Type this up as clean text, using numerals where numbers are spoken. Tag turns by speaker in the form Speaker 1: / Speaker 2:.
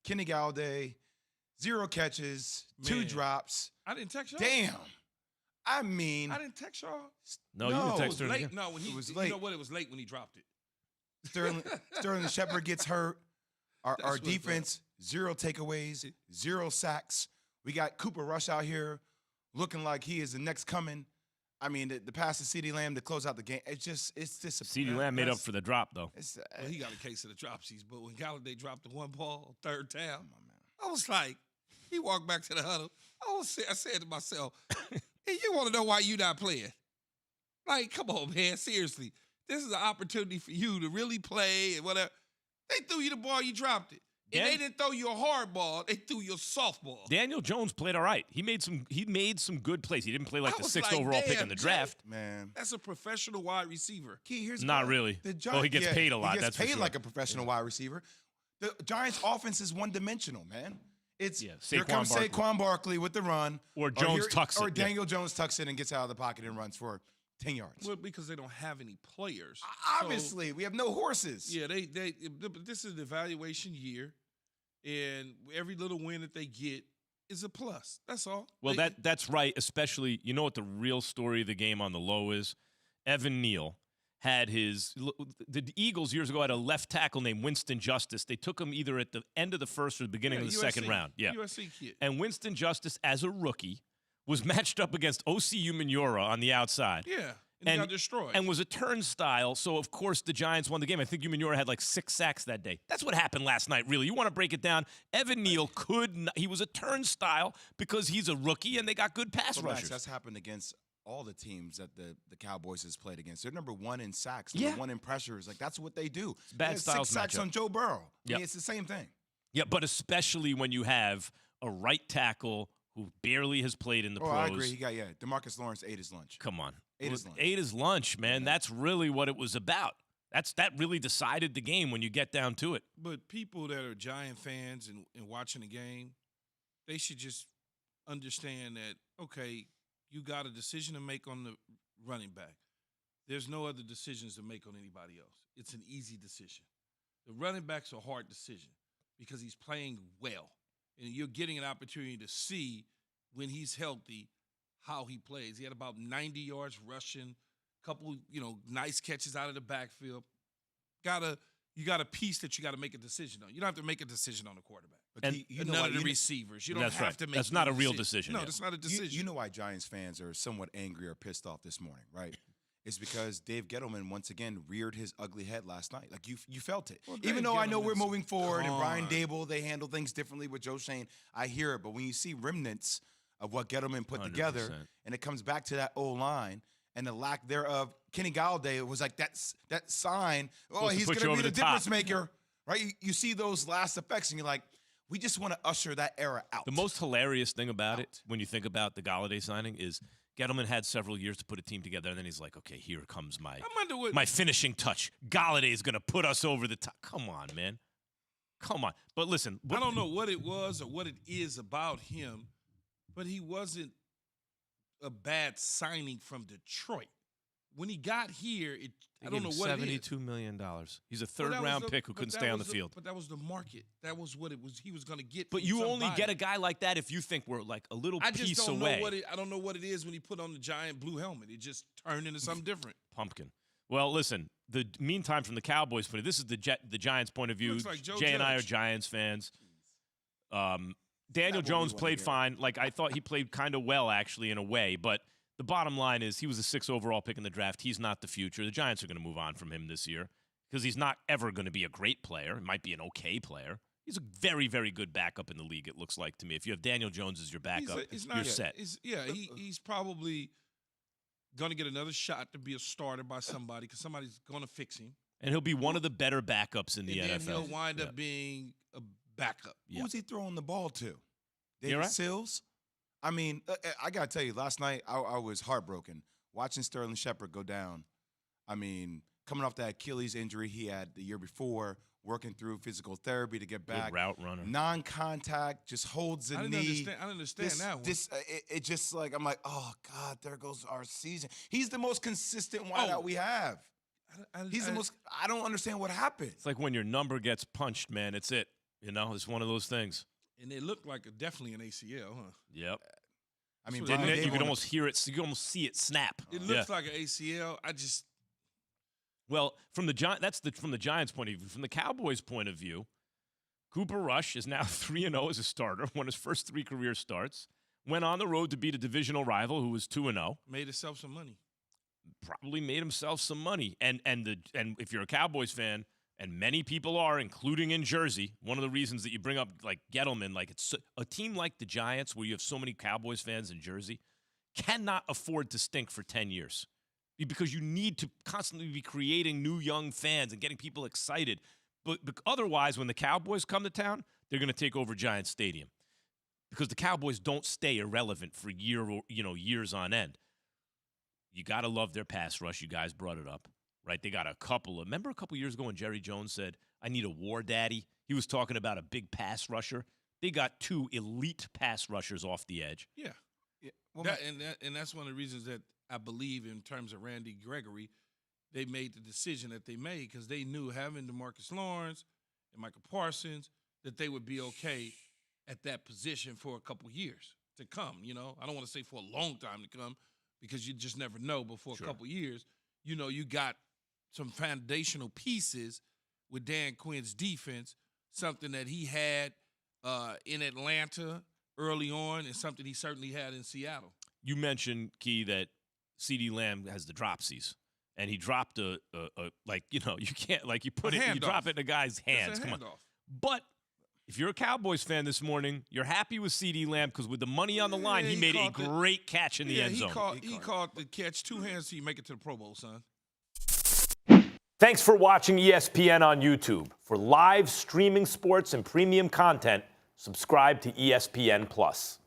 Speaker 1: Kenny Galladay, 0 catches,
Speaker 2: Man.
Speaker 1: 2 drops.
Speaker 2: I didn't text y'all.
Speaker 1: Damn. I mean,
Speaker 2: I didn't text y'all.
Speaker 3: No, you didn't text her.
Speaker 2: Late.
Speaker 3: Again.
Speaker 2: No, when
Speaker 1: It was
Speaker 2: you
Speaker 1: late.
Speaker 2: know what? It was late when he dropped it.
Speaker 1: Sterling Shepard gets hurt. Our
Speaker 2: That's what's
Speaker 1: defense, 0 takeaways, 0 sacks. We got Cooper Rush out here looking like he is the next coming. I mean, the pass to CeeDee Lamb to close out the game. It's disappointing.
Speaker 3: CeeDee Lamb made up for the drop, though.
Speaker 2: Well, he got a case of the dropsies, but when Galladay dropped the one ball, 3rd down,
Speaker 1: Come on, man.
Speaker 2: I was like, he walked back to the huddle. I said to myself, hey, you want to know why you not playing? Like, come on, man, seriously. This is an opportunity for you to really play and whatever. They threw you the ball, you dropped it. And they didn't throw you a hard ball, they threw you a softball.
Speaker 3: Daniel Jones played all right. He made some good plays. He didn't play like the 6th overall pick in the draft.
Speaker 1: Man.
Speaker 2: That's a professional wide receiver.
Speaker 1: Key, here's
Speaker 3: Not really.
Speaker 1: The
Speaker 3: He gets paid a lot.
Speaker 1: He gets
Speaker 3: that's
Speaker 1: paid
Speaker 3: for sure.
Speaker 1: like a professional wide receiver. The Giants' offense is one-dimensional, man. It's here comes Saquon Barkley with the run.
Speaker 3: Or Jones tucks it.
Speaker 1: Or Daniel Jones tucks it and gets out of the pocket and runs for 10 yards.
Speaker 2: Well, because they don't have any players.
Speaker 1: Obviously, we have no horses.
Speaker 2: Yeah, this is the evaluation year, and every little win that they get is a plus. That's all.
Speaker 3: Well, that's right, especially, you know what the real story of the game on the low is? Evan Neal had the Eagles years ago had a left tackle named Winston Justice. They took him either at the end of the first or the beginning of the second round. Yeah.
Speaker 2: USC kid.
Speaker 3: And Winston Justice, as a rookie, was matched up against O.C. Umenyiora on the outside.
Speaker 2: Yeah, and he got destroyed.
Speaker 3: And was a turnstile, so of course the Giants won the game. I think Umenyiora had like 6 sacks that day. That's what happened last night, really. You want to break it down? Evan Neal he was a turnstile because he's a rookie and they got good pass
Speaker 1: Max,
Speaker 3: rushers.
Speaker 1: that's happened against all the teams that the Cowboys has played against. They're number 1 in sacks,
Speaker 3: Yeah.
Speaker 1: number 1 in pressures. Like, that's what they do.
Speaker 3: Bad
Speaker 1: They had
Speaker 3: styles
Speaker 1: 6 sacks
Speaker 3: matchup.
Speaker 1: on Joe Burrow.
Speaker 3: Yep.
Speaker 1: I mean, it's the same thing.
Speaker 3: Yeah, but especially when you have a right tackle who barely has played in the pros.
Speaker 1: I agree. He got, DeMarcus Lawrence ate his lunch.
Speaker 3: Come on.
Speaker 1: Ate his lunch.
Speaker 3: Ate his lunch, man. That's really what it was about. That really decided the game when you get down to it.
Speaker 2: But people that are Giant fans and watching the game, they should just understand that, okay, you got a decision to make on the running back. There's no other decisions to make on anybody else. It's an easy decision. The running back's a hard decision because he's playing well. And you're getting an opportunity to see when he's healthy how he plays. He had about 90 yards rushing, couple, nice catches out of the backfield. You got a piece that you got to make a decision on. You don't have to make a decision on the quarterback.
Speaker 1: But
Speaker 2: None of the receivers. You don't
Speaker 3: That's
Speaker 2: have
Speaker 3: right.
Speaker 2: to make
Speaker 3: That's not a real decision.
Speaker 2: No,
Speaker 3: yeah.
Speaker 2: that's not a decision.
Speaker 1: You know why Giants fans are somewhat angry or pissed off this morning, right? It's because Dave Gettleman once again reared his ugly head last night. Like, you felt it.
Speaker 2: Well,
Speaker 1: Even
Speaker 2: Dave
Speaker 1: though I know we're
Speaker 2: Gettleman's
Speaker 1: moving forward and Brian
Speaker 2: gone.
Speaker 1: Dable, they handle things differently with Joe Shane. I hear it. But when you see remnants of what Gettleman put together,
Speaker 3: 100%.
Speaker 1: and it comes back to that O-line and the lack thereof, Kenny Galladay was like that sign,
Speaker 3: Supposed to
Speaker 1: he's
Speaker 3: put
Speaker 1: going
Speaker 3: you
Speaker 1: to
Speaker 3: over
Speaker 1: be the
Speaker 3: the top.
Speaker 1: difference maker, right? You see those last effects, and you're like, we just want to usher that era out.
Speaker 3: The most hilarious thing about it, when you think about the Galladay signing, is Gettleman had several years to put a team together, and then he's like, okay, here comes
Speaker 2: I wonder what
Speaker 3: my finishing touch. Galladay is going to put us over the top. Come on, man. Come on. But listen.
Speaker 2: I don't know what it was or what it is about him, but he wasn't a bad signing from Detroit. When he got here, I don't know what it is.
Speaker 3: $72 million. He's a
Speaker 2: Well, that was
Speaker 3: third-round
Speaker 2: the-
Speaker 3: pick who
Speaker 2: but
Speaker 3: couldn't
Speaker 2: that
Speaker 3: stay on the
Speaker 2: was
Speaker 3: field.
Speaker 2: But that was the market. That was what it was. He was going to get.
Speaker 3: But
Speaker 2: from
Speaker 3: you only
Speaker 2: somebody.
Speaker 3: get a guy like that if you think we're like a little
Speaker 2: I just
Speaker 3: piece
Speaker 2: don't
Speaker 3: away.
Speaker 2: know what I don't know what it is when he put on the giant blue helmet. It just turned into something different.
Speaker 3: Pumpkin. Well, listen. Meantime, from the Cowboys' point of view, this is the Giants' point of view.
Speaker 2: Looks like Joe
Speaker 3: Jay and I are
Speaker 2: Judge.
Speaker 3: Giants fans. Daniel
Speaker 1: what we
Speaker 3: Jones
Speaker 1: wanna
Speaker 3: played
Speaker 1: hear.
Speaker 3: fine. Like, I thought he played kind of well, actually, in a way. But the bottom line is he was a 6th overall pick in the draft. He's not the future. The Giants are going to move on from him this year because he's not ever going to be a great player. He might be an okay player. He's a very, very good backup in the league, it looks like to me. If you have Daniel Jones as your backup, you're set.
Speaker 2: He's probably going to get another shot to be a starter by somebody because somebody's going to fix him.
Speaker 3: And he'll be one of the better backups in the
Speaker 2: and
Speaker 3: NFL.
Speaker 2: then he'll wind
Speaker 3: Yeah.
Speaker 2: up being a backup.
Speaker 3: Yeah.
Speaker 1: Who's he throwing the ball to?
Speaker 3: You're
Speaker 1: David
Speaker 3: right.
Speaker 1: Sills? I mean, I got to tell you, last night I was heartbroken watching Sterling Shepard go down. I mean, coming off that Achilles injury he had the year before, working through physical therapy to get back.
Speaker 3: Good route runner.
Speaker 1: Non-contact, just holds the
Speaker 2: I didn't
Speaker 1: knee.
Speaker 2: understand that one.
Speaker 1: It just like, I'm like, oh, God, there goes our season. He's the most consistent wideout we have. He's the most – I don't understand what happened.
Speaker 3: It's like when your number gets punched, man. It's it. You know, it's one of those things.
Speaker 2: And it looked like definitely an ACL, huh?
Speaker 3: Yep.
Speaker 1: I mean,
Speaker 2: Didn't
Speaker 1: Brian
Speaker 3: You
Speaker 1: Dable
Speaker 3: could
Speaker 1: on the-
Speaker 3: almost hear it. You could almost see it snap.
Speaker 2: It looks like an ACL.
Speaker 3: Well, from the from the Giants' point of view. From the Cowboys' point of view, Cooper Rush is now 3-0 as a starter. Won his first 3 career starts. Went on the road to beat a divisional rival who was 2-0.
Speaker 2: made itself some money.
Speaker 3: Probably made himself some money. And if you're a Cowboys fan, and many people are, including in Jersey, one of the reasons that you bring up like Gettleman, like it's a team like the Giants, where you have so many Cowboys fans in Jersey, cannot afford to stink for 10 years because you need to constantly be creating new young fans and getting people excited. But otherwise, when the Cowboys come to town, they're going to take over Giants Stadium because the Cowboys don't stay irrelevant for years on end. You got to love their pass rush. You guys brought it up, right? They got remember a couple years ago when Jerry Jones said, I need a war daddy? He was talking about a big pass rusher. They got 2 elite pass rushers off the edge.
Speaker 2: Yeah.
Speaker 1: Well,
Speaker 2: And that's one of the reasons that I believe in terms of Randy Gregory, they made the decision that they made because they knew having DeMarcus Lawrence and Michael Parsons that they would be okay at that position for a couple years to come. You know, I don't want to say for a long time to come because you just never know. But for a couple years, you know, you got some foundational pieces with Dan Quinn's defense, something that he had in Atlanta early on and something he certainly had in Seattle.
Speaker 3: You mentioned, Key, that CeeDee Lamb has the dropsies. And he dropped you can't, like, you drop it in a guy's hands. Come on. But if you're a Cowboys fan this morning, you're happy with CeeDee Lamb because with the money on the line, he made a great catch in the end zone.
Speaker 2: He caught the catch 2 hands so you make it to the Pro Bowl, son.
Speaker 3: Thanks for watching ESPN on YouTube. For live streaming sports and premium content, subscribe to ESPN+.